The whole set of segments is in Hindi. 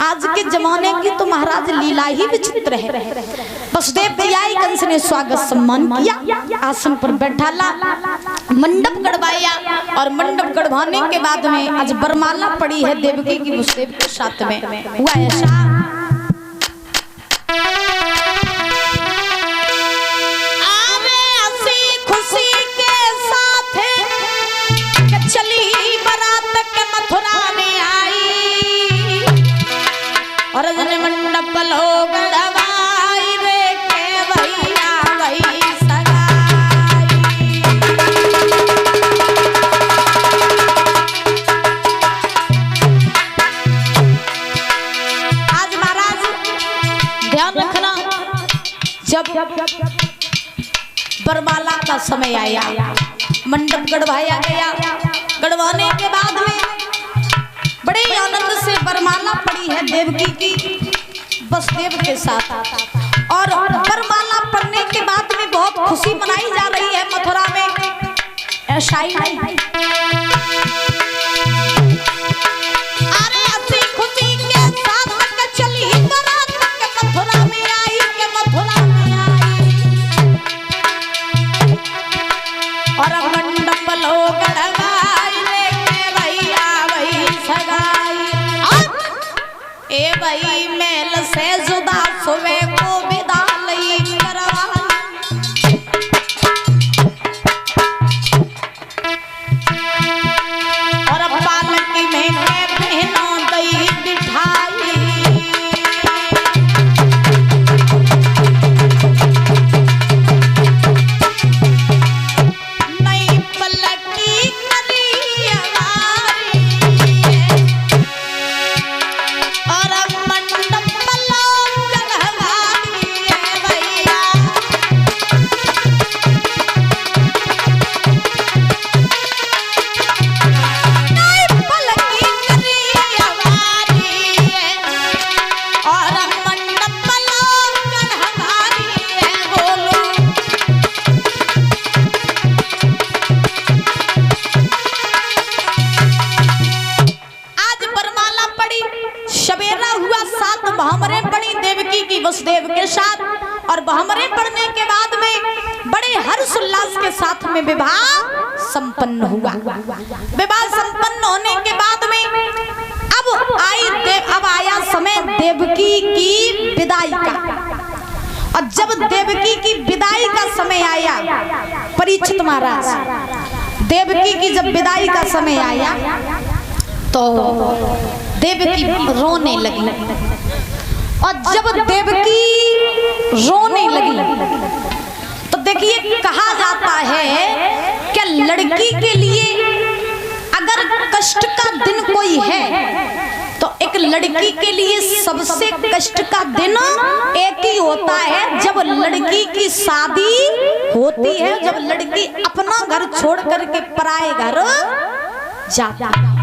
आज के जमाने की तो महाराज लीला ही विचित्र है। वसुदेव जी आई, कंस ने स्वागत सम्मान किया, आसन पर बैठाला, मंडप गड़वाया और मंडप गड़वाने के बाद में आज वरमाला पड़ी है देवकी की वसुदेव के साथ में। हुआ ऐसा और मंडप लोग गड़वाई रे के भैया वही सगाई। आज महाराज ध्यान रखना, जब वरमाला का समय आया, मंडप गड़वाया गया, गड़वाने के बाद में बड़े आनंद से वरमाला पड़ी है देवकी की वसुदेव के साथ। और वरमाला पड़ने के बाद में बहुत खुशी मनाई जा रही है मथुरा में। ऐसा ही अरे ऐसी खुशी के साथ चली बारात के मथुरा में आई, के मथुरा में आई और मंडप लोग ए भाई मेल से जुदा सुबह को विदा लई करवा। और पालकी में बहनों दई बिठाई, नई पलकी करी वसुदेव के साथ। और बहमरे पढ़ने के बाद में बड़े हर्ष उल्लास के साथ में विवाह संपन्न हुआ। विवाह संपन्न होने के बाद में अब आया समय देवकी की विदाई का। और जब देवकी की विदाई का समय आया, परीक्षित महाराज, देवकी की जब विदाई का समय आया तो देवकी रोने लगी। और जब देवकी रोने लगी तो देखिए, कहा जाता है कि लड़की के लिए अगर कष्ट का दिन कोई है तो एक लड़की के लिए सबसे कष्ट का दिन एक ही होता है, जब लड़की की शादी होती है, जब लड़की अपना घर छोड़ करके पराए घर जाती है।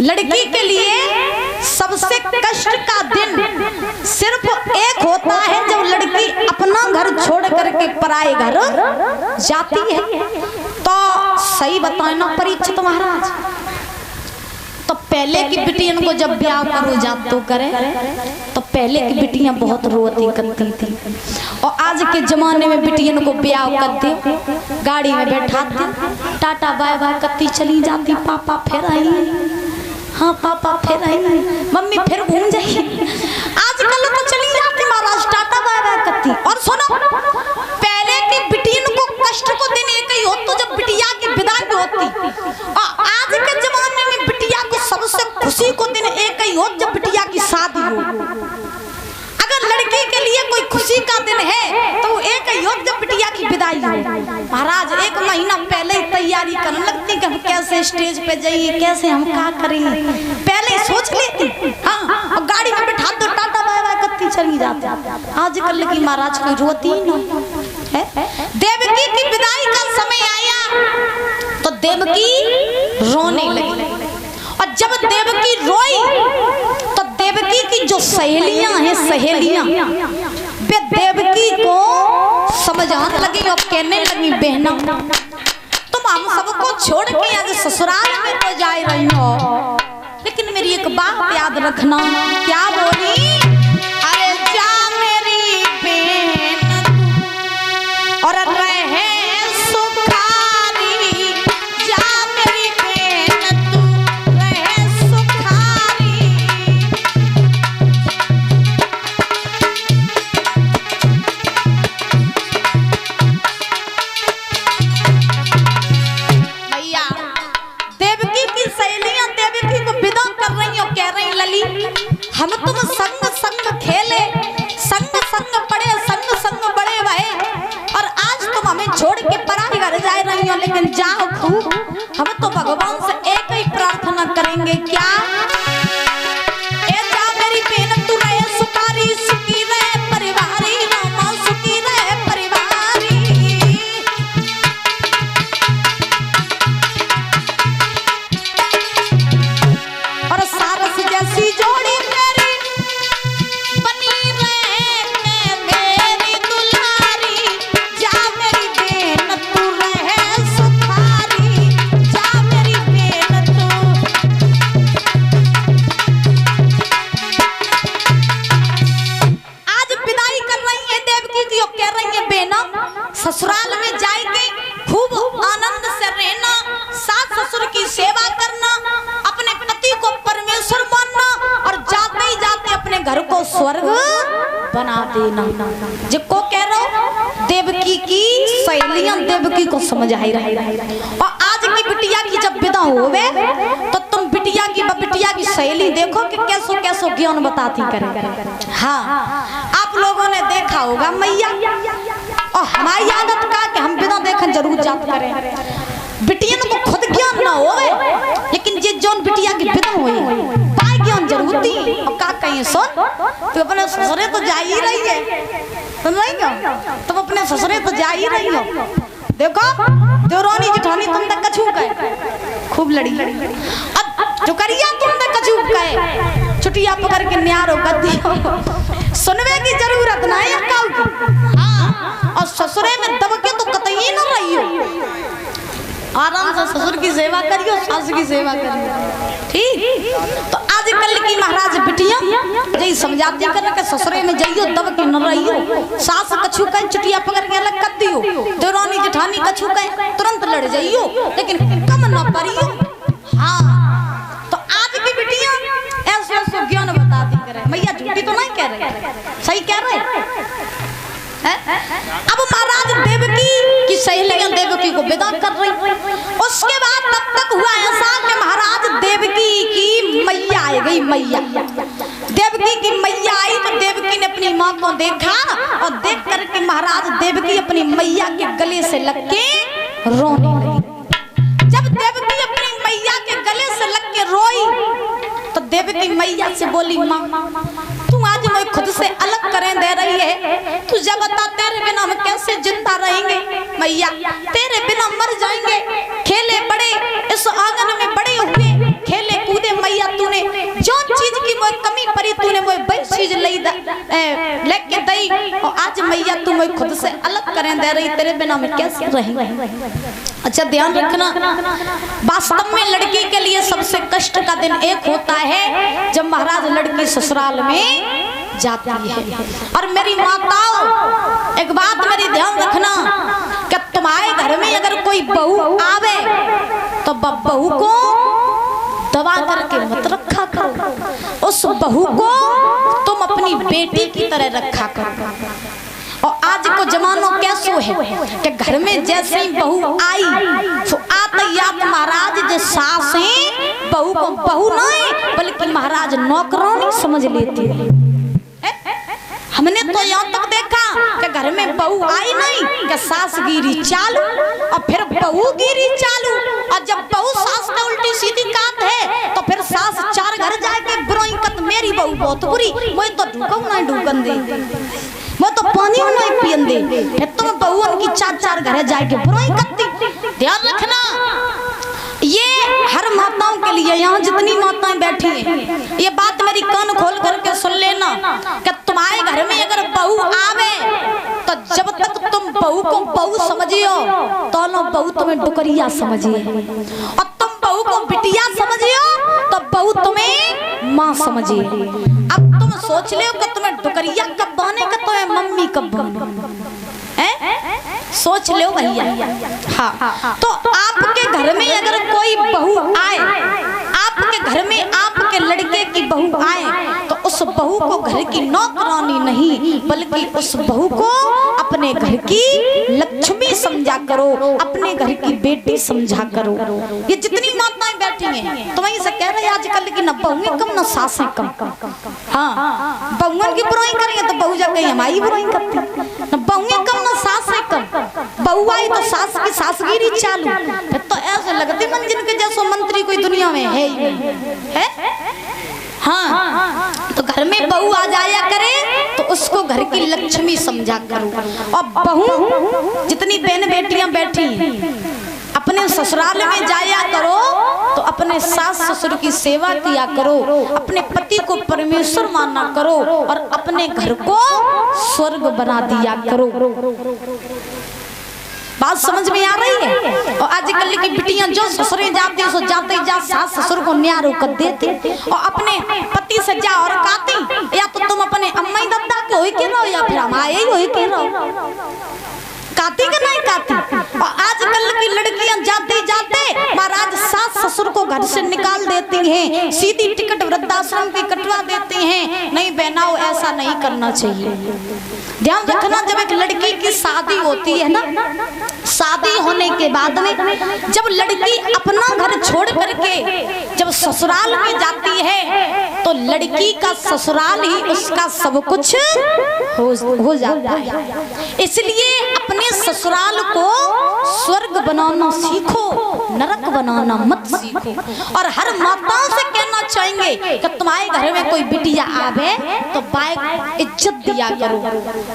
लड़की के लिए सबसे कष्ट का दिन सिर्फ एक होता है, जब लड़की अपना घर छोड़ करके पराए घर जाती है। तो सही बताए ना परीक्षित महाराज, तो पहले की बिटियन को जब ब्याह करो जात तो करे, तो पहले की बिटियां बहुत रोती करती थी। और आज के जमाने में बिटियन को ब्याह करते, गाड़ी में बैठाते, टाटा बाय बाय करती चली जाती, पापा फिर आई, हाँ पापा फिर आई, मम्मी फिर घूम जाइए। आजकल तो चली जाती महाराज, टाटा बाय बाय करती। और सुनो, पहले की बिटियन को कष्ट को दिन एक ही होता जब बिटिया की विदाई होती, और आज के जमाने में बिटिया को सबसे खुशी को दिन एक ही हो जब बिटिया की शादी हो। अगर लड़की के लिए कोई खुशी का दिन है तो एक ही हो जब बिटिया की विदाई हो। महाराज एक महीना पहले ही तैयारी करने लगती कि हम कैसे स्टेज पे जाइए, कैसे हम क्या करेंगे, पहले सोच लेती। हाँ, और गाड़ी में बिठा दो, टाटा बाय बाय करती चली जाती। आजकल की महाराज कोई रोती ही नहीं है। देवकी की विदाई का समय आया तो देवकी रोने लगी। और जब देवकी रोई तो देवकी की जो सहेलियां हैं, सहेलियां वे देवकी को समझाने लगी और कहने लगी, बहना तुम हम सबको छोड़ के आज ससुराल में तो जा रही हो, बात याद रखना। क्या बोली? अरे जा मेरी बहन और रहे सुखारी, जा मेरी बहन तू रहे सुखारी। भैया देवकी की सहेलियां देवकी को विदा कर रही और कह रही लली हम तुम संग संग खेले, संग संग पढ़े, संग संग बड़े भए, और आज तुम हमें छोड़ के पराई घर जा रही हो। लेकिन जाओ खूब, हम तो भगवान से एक ही प्रार्थना करेंगे। क्या? ए जा मेरी बहन तू रहे सुखारी, सुखी रहे परिवारी, रामा सुखी रहे परिवारी। और सारस जैसी जोड़ी मेरी बनी रहे मेरी दुलारी, जा मेरी बहन तू रहे सुखारी, जा मेरी बहन तू। आज विदाई कर रही है देवकी की और कह रही है बेना ससुराल में जाएंगे, खूब आनंद से रहना, सास ससुर की सेवा करना, अपने पति को परमेश्वर मानना, और जाते ही जाते अपने घर को स्वर्ग बना देना। जिसको कह रहा हूं देवकी की सहेलियां देवकी को समझ आई रही। और आज की बिटिया की जब विदा होवे तो तुम बिटिया की सहेली देखो कि कैसो कैसो ज्ञान बताती करे। हाँ, आप लोगों ने देखा होगा मैया, और हमारी आदत का कि हम बिना देखे जरूर जात करें। बिटियन को खुद ज्ञान ना होवे, लेकिन जे जोन बिटिया की विदा हुई पाए ज्ञान जरूर दी। और का कहीं सुन, तो अपने ससुरे तो जा ही रही है, सुन रही हो? तुम अपने ससुरे तो जा ही रही हो। देखो देवरानी जेठानी तुम तक कछू गए, खूब लड़ी। अब जो करिया तुम तक कछू गए, छुटिया पकड़ के न्यारो कर दियो, सुनवे की जरूरत ना है काऊ की। हाँ, और ससुरे में दबके तो कतई ना रही हो, आराम से ससुर की सेवा करियो, सास की सेवा करियो। ठीक? तो आजकल की महाराज बिटिया यही समझाती कर के ससुरे में जाइयो दब के न रहियो, सास कछु कहीं चुटिया पकड़ के अलग कर दियो, देवरानी जेठानी कछु कहीं तुरंत लड़ जाइयो, लेकिन कम न परियो। हाँ, तो आज की बिटिया ऐसे ज्ञान बताती करे। मैया झूठी तो नहीं कह रहे, सही कह रहे। अब महाराज देवकी की सहेलियां देवकी को विदा कर रही। उसके बाद तब तक हुआ ऐसा कि महाराज देवकी की मैया आ गई। मैया देवकी की मैया आई तो देवकी ने अपनी माँ को देखा, और देख करके महाराज देवकी अपनी मैया के गले से लग के रोने लगी। जब देवकी अपनी मैया के गले से लग के रोई तो देवकी मैया से बोली, माँ तू आज मैं खुद से अलग करें दे रही है, तुझे बता तेरे बिना हम कैसे जिंदा रहेंगे। मैया तेरे बिना मर जाएंगे। खेले बड़े इस आंगन में बड़े हुए, खेले कूदे मैया तूने जो चीज की वो कमी पड़ी तूने वो बड़ी चीज लेके दई, और आज मैया तू मैं खुद से अलग करें दे रही, तेरे बिना मैं कैसे रहेंगे। अच्छा ध्यान रखना, वास्तव में लड़की के लिए सबसे कष्ट का दिन एक होता है जब महाराज लड़की ससुराल में जाती है। और मेरी माताओं एक बात मेरी ध्यान रखना कि तुम्हारे घर में अगर कोई बहू आवे तो बहू को दबा करके मत रखा करो, उस बहू को तुम अपनी बेटी की तरह रखा करो। और आज को जमानो कैसो है कि घर में जैसे ही बहू आई तो आते याद महाराज जे सास है बहू को बहू नहीं बल्कि महाराज नौकरानी समझ लेती है। हमने तो यहाँ तक देखा कि घर में बहू आई नहीं कि सास गिरी चालू और फिर बहू गिरी चालू, और जब बहू सास का उल्टी सीधी काट है तो फिर सास चार घर जाके बुराई कत मेरी बहू बहुत बुरी, मैं तो ढूंढूं ना ढूंढन दे, मैं तो पानी नहीं पियन दे, तुम बहू उनकी चार चार घर जाके बुराई करती। ध्यान रखना ये हर माताओं के लिए, यहाँ जितनी माताएं बैठी हैं ये बात मेरी कान खोल करके सुन लेना कि तुम्हारे घर में अगर बहू आवे तो जब तक तुम बहू को बहू समझियो तो बहू तुम्हें डुकरिया समझिए, और तुम बहू को बिटिया समझियो तो बहू तुम्हें माँ समझिए। अब तुम सोच लो कि तुम्हें डुकरिया कब बने का, तुम्हें मम्मी कब बने, सोच लो भैया। हाँ, तो आपके घर में अगर कोई बहू आए, आपके घर में आपके लड़के की बहू आए, तो उस बहू को घर की नौकरानी नहीं बल्कि उस बहू को अपने घर की लक्ष्मी समझा करो, अपने घर की बेटी समझा करो। ये जितनी माताएं बैठी हैं तो वही से कह रहे हैं आजकल की न बहुएं कम न सासें कम। हाँ, बहुओं की बुराई करेंगे तो बहू जब गई हमारी बुराई करती, न बहुएं कम न सासें कम। बहू आई तो सास की सासगिरी चालू, तो ऐसे लगते मन जिनके जैसो मंत्री कोई दुनिया में है ही नहीं है। हाँ, तो घर में बहू आ जाया करे तो उसको घर की लक्ष्मी समझा करो। और बहू जितनी बहन बेटियां बैठी हैं अपने ससुराल में जाया करो तो अपने सास ससुर की सेवा किया करो, अपने पति को परमेश्वर माना करो और अपने घर को स्वर्ग बना दिया करो। बात समझ में आ रही है? और आजकल की बिटियां जो ससुरे जाती हैं सो जाते ही जा सास ससुर को न्यारो कर देती और अपने पति से जा और काती, या तो तुम अपने अम्मा दादा के होई के रहो या फिर हमारे ही होई के रहो, काती के नहीं काती। और आजकल की लड़कियां जाते जाते महाराज सास ससुर को घर से निकाल देती हैं, सीधी टिकट वृद्धाश्रम की कटवा देती हैं। नहीं बहनाओ, ऐसा नहीं करना चाहिए। ध्यान रखना, जब एक लड़की की शादी होती है ना, शादी होने के बाद में जब लड़की अपना घर छोड़ करके जब ससुराल में जाती है तो लड़की का ससुराल ही उसका सब कुछ हो जाता है। इसलिए अपने ससुराल को स्वर्ग बनाना सीखो, नरक बनाना मत सीखो। और हर माताओं से कहना चाहेंगे कि तुम्हारे घर में कोई बिटिया आवे तो बाइक इज्जत दिया करो,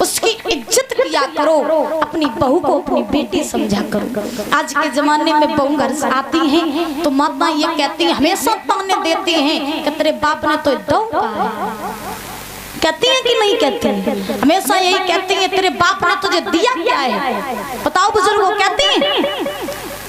उसकी इज्जत किया करो, अपनी बहू को अपनी बेटी समझा करो। आज के जमाने में बहू घर से आती हैं तो माता ये कहती हैं, हमेशा ताने देती हैं कि तेरे बाप ने तो दो कहा है। कहती है कि नहीं कहती है? हमेशा यही कहती है, तेरे बाप ने तुझे दिया क्या है? बताओ बुजुर्गों, कहती हैं।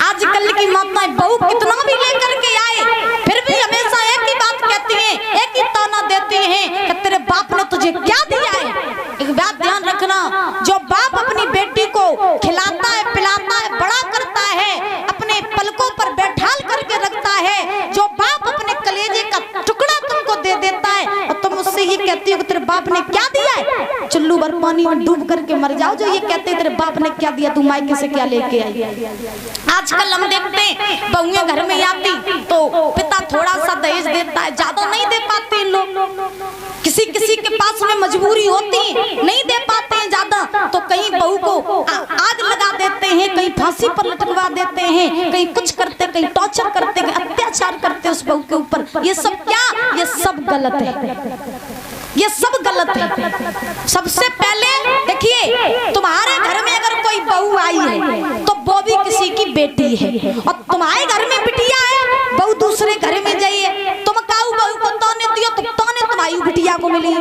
आजकल की माताएं बहू कितना भी लेकर के आए फिर भी हमेशा एक ही बात कहती हैं, एक ही ताना देती हैं कि तेरे बाप ने तुझे क्या दिया है। एक बात ध्यान रखना, जो बाप अपनी बेटी को खिलाता है, पिलाता है, बड़ा करता है, अपने पलकों पर बैठाल करके रखता है, जो बाप अपने कलेजे का टुकड़ा तुमको दे देता है और तुम उससे ये कहती हो कि तेरे बाप ने क्या दिया है, चुल्लू भर पानी में डूब करके मर जाओ। जो ये कहते हैं तेरे बाप ने क्या दिया, तू मायके से क्या लेके आई। आजकल हम देखते हैं बहुएं घर में आती तो पिता थोड़ा सा दहेज देता है, ज्यादा नहीं दे पाते हैं लोग। किसी किसी के पास में मजबूरी होती नहीं दे पाते हैं ज्यादा, तो कहीं बहू को आग लगा देते हैं, कहीं फांसी पर लटकवा देते हैं, कहीं कुछ करते, कहीं टॉर्चर करते, कहीं अत्याचार करते उस बहू के ऊपर। ये सब क्या, ये सब गलत है, ये सब गलत है। सबसे पहले देखिए, तुम्हारे घर में अगर कोई बहू आई है तो वो भी किसी की बेटी है, और तुम्हारे घर में बिटिया है, बहू दूसरे घर में जाइए, तुम काऊ बहू को ताने दियो तो ताने तुम्हारी बिटिया को मिली।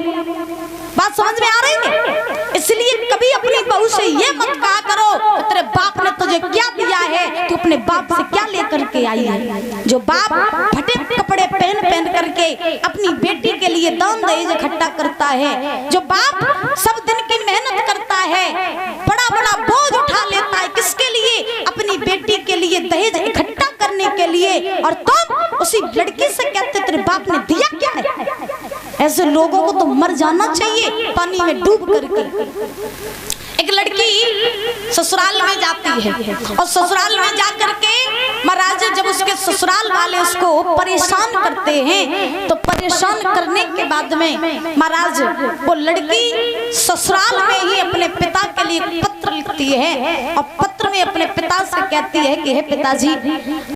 बात समझ में आ रही है? इसलिए कभी अपनी बहू से ये मत कहा करो तेरे बाप ने तुझे क्या दिया है, तू अपने बाप से क्या लेकर के आई है। जो बाप फटे कपड़े पहन पहन करके अपनी बेटी के लिए दान दहेज इकट्ठा करता है, जो बाप सब दिन की मेहनत करता है, बड़ा बड़ा बोझ उठा लेता है, किसके लिए, अपनी बेटी के लिए दहेज इकट्ठा करने के लिए, और तुम उसी लड़की से कहते तेरे बाप ने दिया क्या है। ऐसे लोगों को तो मर जाना चाहिए पानी में डूब करके। एक लड़की ससुराल में जाती है और ससुराल में जा करके महाराज जब उसके ससुराल वाले उसको परेशान करते हैं तो परेशान करने के बाद में महाराज वो लड़की ससुराल में ही अपने पिता के लिए पत्र लिखती है और पत्र में अपने पिता से कहती है कि हे पिताजी